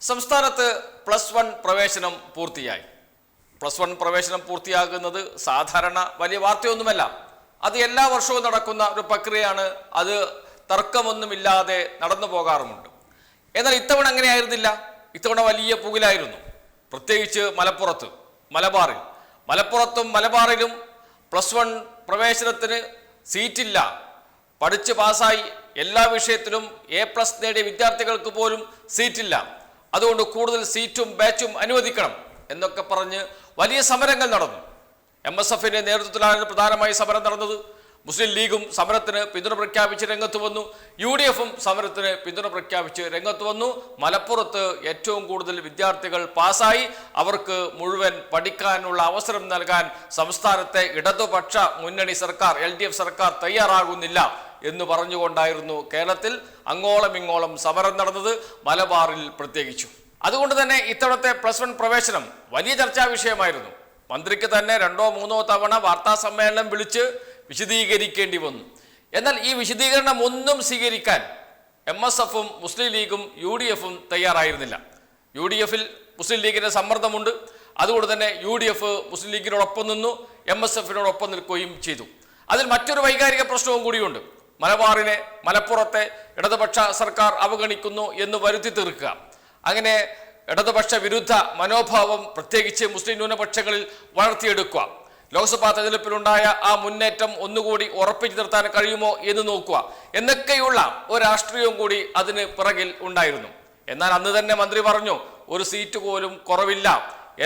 സംസ്ഥാനത്ത് +1 പ്രവേശനം പൂർത്തിയായി. +1 പ്രവേശനം പൂർത്തിയാകുന്നത് സാധാരണ വലിയ വാർത്തയൊന്നുമല്ല. അത് എല്ലാ വർഷവും നടക്കുന്ന ഒരു പ്രക്രിയയാണ്. അത് തർക്കമൊന്നുമില്ലാതെ നടന്നു പോകാറുമുണ്ട്. എന്നാൽ ഇത്തവണ അങ്ങനെയായിരുന്നില്ല. ഇത്തവണ വലിയ പുകിലായിരുന്നു. പ്രത്യേകിച്ച് മലപ്പുറത്തും മലബാറിലും +1 പ്രവേശനത്തിന് സീറ്റില്ല. പഠിച്ച് പാസ്സായി എല്ലാ വിഷയത്തിലും A+ നേടിയ വിദ്യാർത്ഥികൾക്ക് പോലും സീറ്റില്ല. അതുകൊണ്ട് കൂടുതൽ സീറ്റും ബാച്ചും അനുവദിക്കണം എന്നൊക്കെ പറഞ്ഞ് വലിയ സമരങ്ങൾ നടന്നു. MSFന്റെ നേതൃത്വത്തിലാണ് പ്രധാനമായി സമരം നടന്നത്. മുസ്ലിം ലീഗും സമരത്തിന് പിന്തുണ പ്രഖ്യാപിച്ച് രംഗത്ത് വന്നു. UDFും സമരത്തിന് പിന്തുണ പ്രഖ്യാപിച്ച് രംഗത്ത് വന്നു. മലപ്പുറത്ത് ഏറ്റവും കൂടുതൽ വിദ്യാർത്ഥികൾ പാസ്സായി. അവർക്ക് മുഴുവൻ പഠിക്കാനുള്ള അവസരം നൽകാൻ സംസ്ഥാനത്തെ ഇടതുപക്ഷ മുന്നണി സർക്കാർ LDF സർക്കാർ തയ്യാറാകുന്നില്ല എന്ന് പറഞ്ഞുകൊണ്ടായിരുന്നു കേരളത്തിൽ അങ്ങോളം ഇങ്ങോളം സമരം നടന്നത്, മലബാറിൽ പ്രത്യേകിച്ചു. അതുകൊണ്ട് തന്നെ ഇത്തവണത്തെ +1 പ്രവേശനം വലിയ ചർച്ചാ വിഷയമായിരുന്നു. മന്ത്രിക്ക് തന്നെ 2-3 തവണ വാർത്താ സമ്മേളനം വിളിച്ച് വിശദീകരിക്കേണ്ടി വന്നു. എന്നാൽ ഈ വിശദീകരണം ഒന്നും സ്വീകരിക്കാൻ MSFും മുസ്ലിം ലീഗും UDFും തയ്യാറായിരുന്നില്ല. UDFിൽ മുസ്ലിം ലീഗിന്റെ സമ്മർദ്ദമുണ്ട്. അതുകൊണ്ട് തന്നെ UDF മുസ്ലിം ലീഗിനോടൊപ്പം നിന്നു, MSFിനോടൊപ്പം നിൽക്കുകയും ചെയ്തു. അതിൽ മറ്റൊരു വൈകാരിക പ്രശ്നവും കൂടിയുണ്ട്. മലബാറിനെ മലപ്പുറത്തെ ഇടതുപക്ഷ സർക്കാർ അവഗണിക്കുന്നു എന്ന് വരുത്തി തീർക്കുക. അങ്ങനെ ഇടതുപക്ഷ വിരുദ്ധ മനോഭാവം പ്രത്യേകിച്ച് മുസ്ലിം ന്യൂനപക്ഷങ്ങളിൽ വളർത്തിയെടുക്കുക. ലോക്സഭാ തെരഞ്ഞെടുപ്പിലുണ്ടായ ആ മുന്നേറ്റം ഒന്നുകൂടി ഉറപ്പിച്ചു നിർത്താൻ കഴിയുമോ എന്ന് നോക്കുക എന്നൊക്കെയുള്ള ഒരു രാഷ്ട്രീയവും കൂടി അതിന് പിറകിൽ ഉണ്ടായിരുന്നു. എന്നാൽ അന്ന് തന്നെ മന്ത്രി പറഞ്ഞു, ഒരു സീറ്റ് പോലും കുറവില്ല,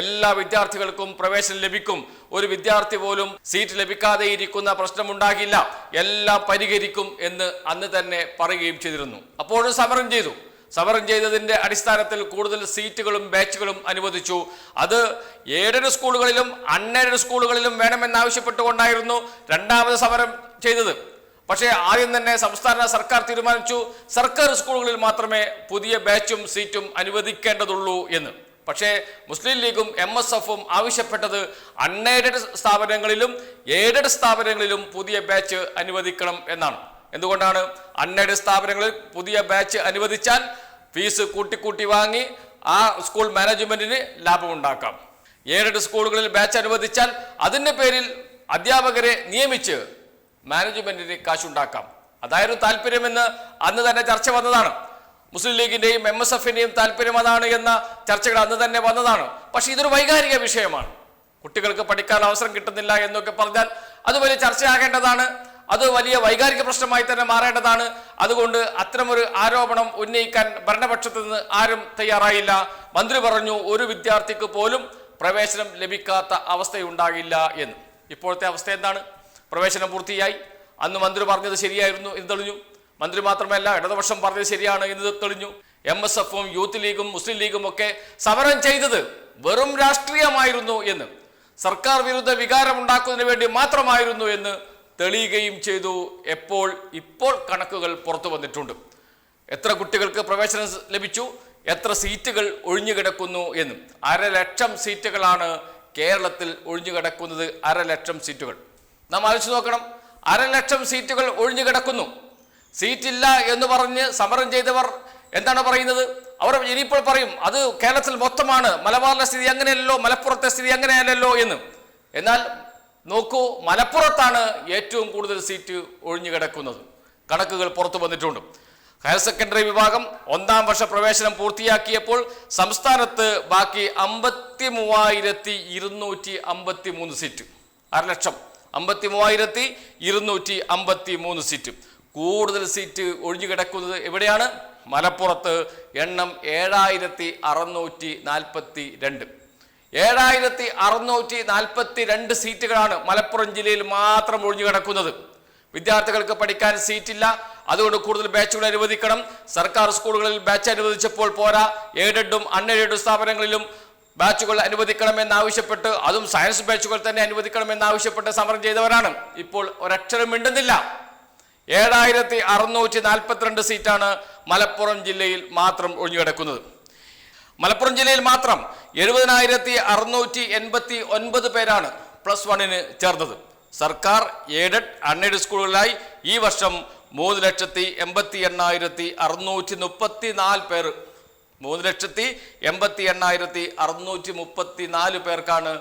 എല്ലാ വിദ്യാർത്ഥികൾക്കും പ്രവേശനം ലഭിക്കും, ഒരു വിദ്യാർത്ഥി പോലും സീറ്റ് ലഭിക്കാതെ ഇരിക്കുന്ന പ്രശ്നമുണ്ടാകില്ല, എല്ലാം പരിഹരിക്കും എന്ന് അന്ന് തന്നെ പറയുകയും ചെയ്തിരുന്നു. അപ്പോഴും സമരം ചെയ്തതിന്റെ അടിസ്ഥാനത്തിൽ കൂടുതൽ സീറ്റുകളും ബാച്ചുകളും അനുവദിച്ചു. അത് എയ്ഡഡ് സ്കൂളുകളിലും അൺഎയ്ഡഡ് സ്കൂളുകളിലും വേണമെന്നാവശ്യപ്പെട്ടുകൊണ്ടായിരുന്നു രണ്ടാമത് സമരം ചെയ്തത്. പക്ഷേ ആദ്യം തന്നെ സംസ്ഥാന സർക്കാർ തീരുമാനിച്ചു സർക്കാർ സ്കൂളുകളിൽ മാത്രമേ പുതിയ ബാച്ചും സീറ്റും അനുവദിക്കേണ്ടതുള്ളൂ എന്ന്. പക്ഷേ മുസ്ലിം ലീഗും MSFും ആവശ്യപ്പെട്ടത് അൺഎയ്ഡഡ് സ്ഥാപനങ്ങളിലും എയ്ഡഡ് സ്ഥാപനങ്ങളിലും പുതിയ ബാച്ച് അനുവദിക്കണം എന്നാണ്. എന്തുകൊണ്ടാണ്? അൺഎയ്ഡഡ് സ്ഥാപനങ്ങളിൽ പുതിയ ബാച്ച് അനുവദിച്ചാൽ ഫീസ് കൂട്ടി വാങ്ങി ആ സ്കൂൾ മാനേജ്മെന്റിന് ലാഭമുണ്ടാക്കാം. എയ്ഡഡ് സ്കൂളുകളിൽ ബാച്ച് അനുവദിച്ചാൽ അതിൻ്റെ പേരിൽ അധ്യാപകരെ നിയമിച്ച് മാനേജ്മെന്റിന് കാശുണ്ടാക്കാം. അതായിരുന്നു താല്പര്യമെന്ന് അന്ന് തന്നെ ചർച്ച വന്നതാണ്. മുസ്ലിം ലീഗിന്റെയും MSFന്റെയും താല്പര്യം അതാണ് എന്ന ചർച്ചകൾ അന്ന് തന്നെ വന്നതാണ്. പക്ഷെ ഇതൊരു വൈകാരിക വിഷയമാണ്. കുട്ടികൾക്ക് പഠിക്കാൻ അവസരം കിട്ടുന്നില്ല എന്നൊക്കെ പറഞ്ഞാൽ അത് വലിയ ചർച്ചയാകേണ്ടതാണ്. അത് വലിയ വൈകാരിക പ്രശ്നമായി തന്നെ മാറേണ്ടതാണ്. അതുകൊണ്ട് അത്തരമൊരു ആരോപണം ഉന്നയിക്കാൻ ഭരണപക്ഷത്ത് നിന്ന് ആരും തയ്യാറായില്ല. മന്ത്രി പറഞ്ഞു ഒരു വിദ്യാർത്ഥിക്ക് പോലും പ്രവേശനം ലഭിക്കാത്ത അവസ്ഥയുണ്ടാകില്ല എന്ന്. ഇപ്പോഴത്തെ അവസ്ഥ എന്താണ്? പ്രവേശനം പൂർത്തിയായി. അന്ന് മന്ത്രി പറഞ്ഞത് ശരിയായിരുന്നു എന്ന് തെളിഞ്ഞു. മന്ത്രി മാത്രമല്ല, ഇടതുപക്ഷം പറഞ്ഞത് ശരിയാണ് എന്ന് തെളിഞ്ഞു. MSFും യൂത്ത് ലീഗും മുസ്ലിം ലീഗും ഒക്കെ സമരം ചെയ്തത് വെറും രാഷ്ട്രീയമായിരുന്നു എന്ന്, സർക്കാർ വിരുദ്ധ വികാരം ഉണ്ടാക്കുന്നതിന് വേണ്ടി മാത്രമായിരുന്നു എന്ന് തെളിയുകയും ചെയ്തു. ഇപ്പോൾ കണക്കുകൾ പുറത്തു വന്നിട്ടുണ്ട്. എത്ര കുട്ടികൾക്ക് പ്രവേശനം ലഭിച്ചു, എത്ര സീറ്റുകൾ ഒഴിഞ്ഞുകിടക്കുന്നു എന്നും. 1.5 ലക്ഷം സീറ്റുകളാണ് കേരളത്തിൽ ഒഴിഞ്ഞുകിടക്കുന്നത്. 1.5 ലക്ഷം സീറ്റുകൾ നാം ആലോചിച്ച് നോക്കണം. 1.5 ലക്ഷം സീറ്റുകൾ ഒഴിഞ്ഞുകിടക്കുന്നു. സീറ്റില്ല എന്ന് പറഞ്ഞ് സമരം ചെയ്തവർ എന്താണ് പറയുന്നത്? അവർ ഇനിയിപ്പോൾ പറയും അത് കേരളത്തിൽ മൊത്തമാണ്, മലബാറിലെ സ്ഥിതി അങ്ങനെയല്ലോ, മലപ്പുറത്തെ സ്ഥിതി അങ്ങനെയല്ലല്ലോ എന്ന്. എന്നാൽ നോക്കൂ, മലപ്പുറത്താണ് ഏറ്റവും കൂടുതൽ സീറ്റ് ഒഴിഞ്ഞുകിടക്കുന്നത്. കണക്കുകൾ പുറത്തു വന്നിട്ടുണ്ട്. ഹയർ സെക്കൻഡറി വിഭാഗം 1ാം വർഷ പ്രവേശനം പൂർത്തിയാക്കിയപ്പോൾ സംസ്ഥാനത്ത് ബാക്കി 53,253 സീറ്റ്. 1.5 ലക്ഷം 53,253 സീറ്റ്. കൂടുതൽ സീറ്റ് ഒഴിഞ്ഞുകിടക്കുന്നത് എവിടെയാണ്? മലപ്പുറത്ത്. എണ്ണം 7,642. 7,642 സീറ്റുകളാണ് മലപ്പുറം ജില്ലയിൽ മാത്രം ഒഴിഞ്ഞുകിടക്കുന്നത്. വിദ്യാർത്ഥികൾക്ക് പഠിക്കാൻ സീറ്റില്ല. അതുകൊണ്ട് കൂടുതൽ ബാച്ചുകൾ അനുവദിക്കണം. സർക്കാർ സ്കൂളുകളിൽ ബാച്ച് അനുവദിച്ചപ്പോൾ പോരാ, എയ്ഡഡും അൺഎയ്ഡഡ് സ്ഥാപനങ്ങളിലും ബാച്ചുകൾ അനുവദിക്കണമെന്നാവശ്യപ്പെട്ട്, അതും സയൻസ് ബാച്ചുകൾ തന്നെ അനുവദിക്കണമെന്നാവശ്യപ്പെട്ട് സമരം ചെയ്തവരാണ്. ഇപ്പോൾ ഒരക്ഷരം മിണ്ടുന്നില്ല. 7,642 സീറ്റാണ് മലപ്പുറം ജില്ലയിൽ മാത്രം ഒഴിഞ്ഞുകിടക്കുന്നത്. മലപ്പുറം ജില്ലയിൽ മാത്രം 70,689 പേരാണ് +1 ചേർന്നത്. സർക്കാർ എയ്ഡഡ് അൺഎയ്ഡഡ് സ്കൂളുകളിലായി ഈ വർഷം 3,88,634 പേർ 3,88,634 പേർക്കാണ്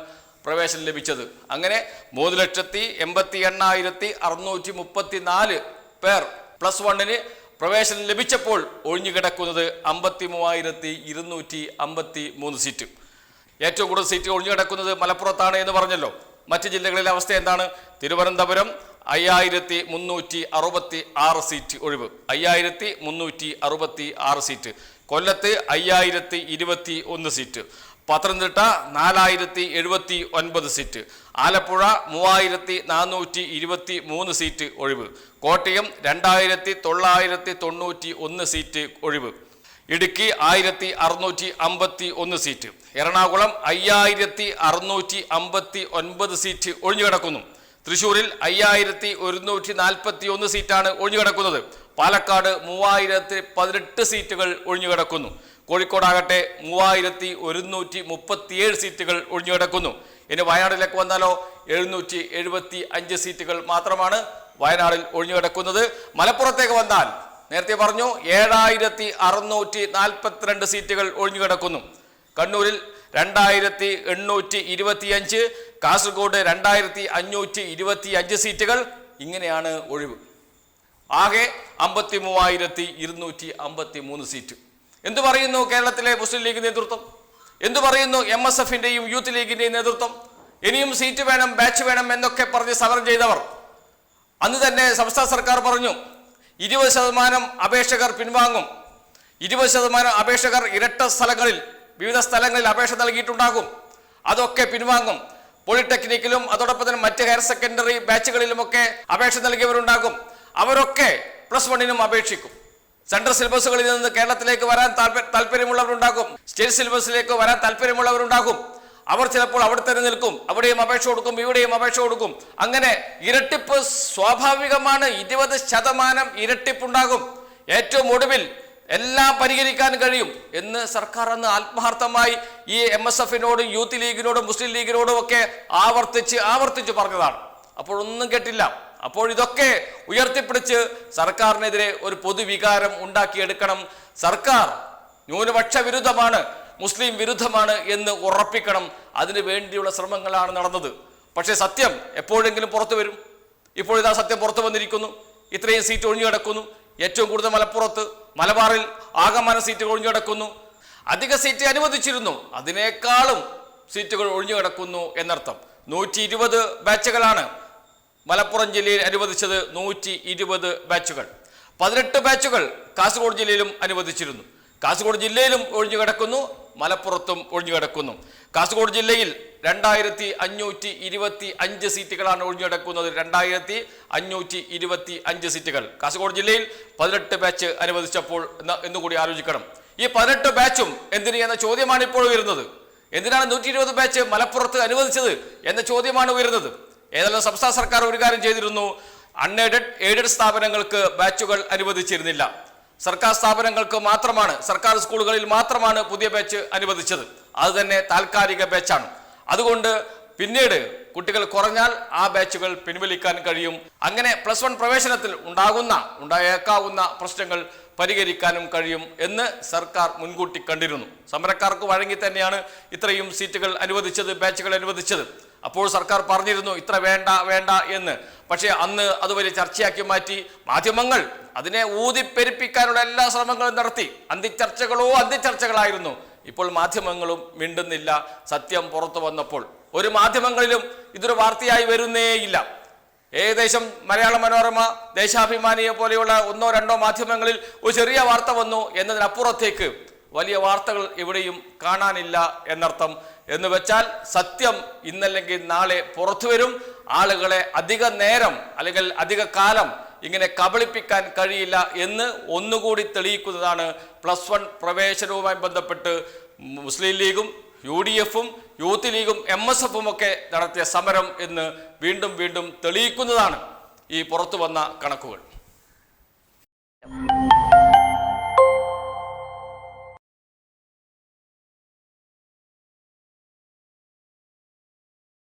പ്രവേശനം ലഭിച്ചത്. അങ്ങനെ 3,88,634 പേർ +1 പ്രവേശനം ലഭിച്ചപ്പോൾ ഒഴിഞ്ഞുകിടക്കുന്നത് 53,253 സീറ്റ്. ഏറ്റവും കൂടുതൽ സീറ്റ് ഒഴിഞ്ഞുകിടക്കുന്നത് മലപ്പുറത്താണ് എന്ന് പറഞ്ഞല്ലോ. മറ്റ് ജില്ലകളിലെ അവസ്ഥ എന്താണ്? തിരുവനന്തപുരം 5,366 സീറ്റ് ഒഴിവ്, 5,366 സീറ്റ്. കൊല്ലത്ത് 5,021 seat. Pathanamthitta 4,079 seat. Alappuzha 3,423 seat ഒഴിവ്. കോട്ടയം 2,991 സീറ്റ് ഒഴിവ്. ഇടുക്കി 1,651 സീറ്റ്. എറണാകുളം 5,659 സീറ്റ് ഒഴിഞ്ഞുകിടക്കുന്നു. തൃശ്ശൂരിൽ 5,141 സീറ്റാണ് ഒഴിഞ്ഞുകിടക്കുന്നത്. പാലക്കാട് 3,018 സീറ്റുകൾ ഒഴിഞ്ഞുകിടക്കുന്നു. കോഴിക്കോടാകട്ടെ 3,137 സീറ്റുകൾ ഒഴിഞ്ഞുകിടക്കുന്നു. ഇനി വയനാട്ടിലേക്ക് വന്നാലോ 775 സീറ്റുകൾ മാത്രമാണ് വയനാടിൽ ഒഴിഞ്ഞുകിടക്കുന്നത്. മലപ്പുറത്തേക്ക് വന്നാൽ നേരത്തെ പറഞ്ഞു 7,642 സീറ്റുകൾ ഒഴിഞ്ഞുകിടക്കുന്നു. കണ്ണൂരിൽ 2,825, കാസർഗോഡ് 2,525 സീറ്റുകൾ. ഇങ്ങനെയാണ് ഒഴിവ്. ആകെ 53,253 സീറ്റ്. എന്തു പറയുന്നു കേരളത്തിലെ മുസ്ലിം ലീഗ് നേതൃത്വം? എന്തു പറയുന്നു MSFന്റെയും യൂത്ത് ലീഗിന്റെയും നേതൃത്വം? ഇനിയും സീറ്റ് വേണം, ബാച്ച് വേണം എന്നൊക്കെ പറഞ്ഞ് സമരം ചെയ്തവർ. അന്ന് തന്നെ സംസ്ഥാന സർക്കാർ പറഞ്ഞു 20% അപേക്ഷകർ പിൻവാങ്ങും. 20% അപേക്ഷകർ ഇരട്ട സ്ഥലങ്ങളിൽ, വിവിധ സ്ഥലങ്ങളിൽ അപേക്ഷ നൽകിയിട്ടുണ്ടാകും. അതൊക്കെ പിൻവാങ്ങും. പോളിടെക്നിക്കിലും അതോടൊപ്പം തന്നെ മറ്റ് ഹയർ സെക്കൻഡറി ബാച്ചുകളിലുമൊക്കെ അപേക്ഷ നൽകിയവരുണ്ടാകും. അവരൊക്കെ +1 അപേക്ഷിക്കും. സെൻട്രൽ സിലബസുകളിൽ നിന്ന് കേരളത്തിലേക്ക് വരാൻ താല്പര്യമുള്ളവരുണ്ടാകും. സ്റ്റേറ്റ് സിലബസിലേക്ക് വരാൻ താല്പര്യമുള്ളവരുണ്ടാകും. അവർ ചിലപ്പോൾ അവിടെ തന്നെ നിൽക്കും. അവിടെയും അപേക്ഷ കൊടുക്കും, ഇവിടെയും അപേക്ഷ കൊടുക്കും. അങ്ങനെ ഇരട്ടിപ്പ് സ്വാഭാവികമാണ്. 20% ഇരട്ടിപ്പുണ്ടാകും. ഏറ്റവും ഒടുവിൽ എല്ലാം പരിഹരിക്കാൻ കഴിയും എന്ന് സർക്കാർ അന്ന് ആത്മാർത്ഥമായി ഈ MSFനോടും യൂത്ത് ലീഗിനോടും മുസ്ലിം ലീഗിനോടും ഒക്കെ ആവർത്തിച്ച് പറഞ്ഞതാണ്. അപ്പോഴൊന്നും കേട്ടില്ല. അപ്പോൾ ഇതൊക്കെ ഉയർത്തിപ്പിടിച്ച് സർക്കാരിനെതിരെ ഒരു പൊതുവികാരം ഉണ്ടാക്കിയെടുക്കണം. സർക്കാർ ന്യൂനപക്ഷ വിരുദ്ധമാണ്, മുസ്ലിം വിരുദ്ധമാണ് എന്ന് ഉറപ്പിക്കണം. അതിനു വേണ്ടിയുള്ള ശ്രമങ്ങളാണ് നടന്നത്. പക്ഷേ സത്യം എപ്പോഴെങ്കിലും പുറത്തു വരും. ഇപ്പോഴിതാ സത്യം പുറത്തു വന്നിരിക്കുന്നു. ഇത്രയും സീറ്റ് ഒഴിഞ്ഞു കിടക്കുന്നു. ഏറ്റവും കൂടുതൽ മലപ്പുറത്ത്, മലബാറിൽ ആകമാനം സീറ്റുകൾ ഒഴിഞ്ഞു കിടക്കുന്നു. അധിക സീറ്റ് അനുവദിച്ചിരുന്നു, അതിനേക്കാളും സീറ്റുകൾ ഒഴിഞ്ഞു കിടക്കുന്നു എന്നർത്ഥം. 120 ബാച്ചുകളാണ് മലപ്പുറം ജില്ലയിൽ അനുവദിച്ചത്. 120 ബാച്ചുകൾ. 18 ബാച്ചുകൾ കാസർഗോഡ് ജില്ലയിലും അനുവദിച്ചിരുന്നു. കാസർഗോഡ് ജില്ലയിലും ഒഴിഞ്ഞു കിടക്കുന്നു, മലപ്പുറത്തും ഒഴിഞ്ഞു കിടക്കുന്നു. കാസർഗോഡ് ജില്ലയിൽ 2,525 സീറ്റുകളാണ് ഒഴിഞ്ഞു കിടക്കുന്നത്. 2,525 സീറ്റുകൾ. കാസർഗോഡ് ജില്ലയിൽ 18 ബാച്ച് അനുവദിച്ചപ്പോൾ എന്നുകൂടി ആലോചിക്കണം. ഈ 18 ബാച്ചും എന്തിന് എന്ന ചോദ്യമാണ് ഇപ്പോൾ ഉയരുന്നത്. എന്തിനാണ് 120 ബാച്ച് മലപ്പുറത്ത് അനുവദിച്ചത് എന്ന ചോദ്യമാണ് ഉയരുന്നത്. ഏതായാലും സംസ്ഥാന സർക്കാർ ഒരു കാര്യം ചെയ്തിരുന്നു. അൺഎയ്ഡഡ്, എയ്ഡഡ് സ്ഥാപനങ്ങൾക്ക് ബാച്ചുകൾ അനുവദിച്ചിരുന്നില്ല. സർക്കാർ സ്ഥാപനങ്ങൾക്ക് മാത്രമാണ്, സർക്കാർ സ്കൂളുകളിൽ മാത്രമാണ് പുതിയ ബാച്ച് അനുവദിച്ചത്. അത് തന്നെ താൽക്കാലിക ബാച്ചാണ്. അതുകൊണ്ട് പിന്നീട് കുട്ടികൾ കുറഞ്ഞാൽ ആ ബാച്ചുകൾ പിൻവലിക്കാൻ കഴിയും. അങ്ങനെ +1 പ്രവേശനത്തിൽ ഉണ്ടായേക്കാവുന്ന പ്രശ്നങ്ങൾ പരിഹരിക്കാനും കഴിയും എന്ന് സർക്കാർ മുൻകൂട്ടി കണ്ടിരുന്നു. സമരക്കാർക്ക് വഴങ്ങി തന്നെയാണ് ഇത്രയും സീറ്റുകൾ അനുവദിച്ചത്, ബാച്ചുകൾ അനുവദിച്ചത്. അപ്പോൾ സർക്കാർ പറഞ്ഞിരുന്നു ഇത്ര വേണ്ട എന്ന്. പക്ഷേ അന്ന് അത് വലിയ ചർച്ചയാക്കി മാറ്റി. മാധ്യമങ്ങൾ അതിനെ ഊതിപ്പെരുപ്പിക്കാനുള്ള എല്ലാ ശ്രമങ്ങളും നടത്തി. അന്തിച്ചർച്ചകളായിരുന്നു. ഇപ്പോൾ മാധ്യമങ്ങളും മിണ്ടുന്നില്ല. സത്യം പുറത്തു വന്നപ്പോൾ ഒരു മാധ്യമങ്ങളിലും ഇതൊരു വാർത്തയായി വരുന്നേയില്ല. ഏകദേശം മലയാള മനോരമ, ദേശാഭിമാനിയെ പോലെയുള്ള 1-2 മാധ്യമങ്ങളിൽ ഒരു ചെറിയ വാർത്ത വന്നു എന്നതിനപ്പുറത്തേക്ക് വലിയ വാർത്തകൾ എവിടെയും കാണാനില്ല എന്നർത്ഥം. എന്ന് വെച്ചാൽ സത്യം ഇന്നല്ലെങ്കിൽ നാളെ പുറത്തു വരും. ആളുകളെ അധിക നേരം അല്ലെങ്കിൽ അധിക കാലം ഇങ്ങനെ കബളിപ്പിക്കാൻ കഴിയില്ല എന്ന് ഒന്നുകൂടി തെളിയിക്കുന്നതാണ് +1 പ്രവേശനവുമായി ബന്ധപ്പെട്ട് മുസ്ലിം ലീഗും UDFും യൂത്ത് ലീഗും MSFും ഒക്കെ നടത്തിയ സമരം എന്ന് വീണ്ടും തെളിയിക്കുന്നതാണ് ഈ പുറത്തു വന്ന കണക്കുകൾ.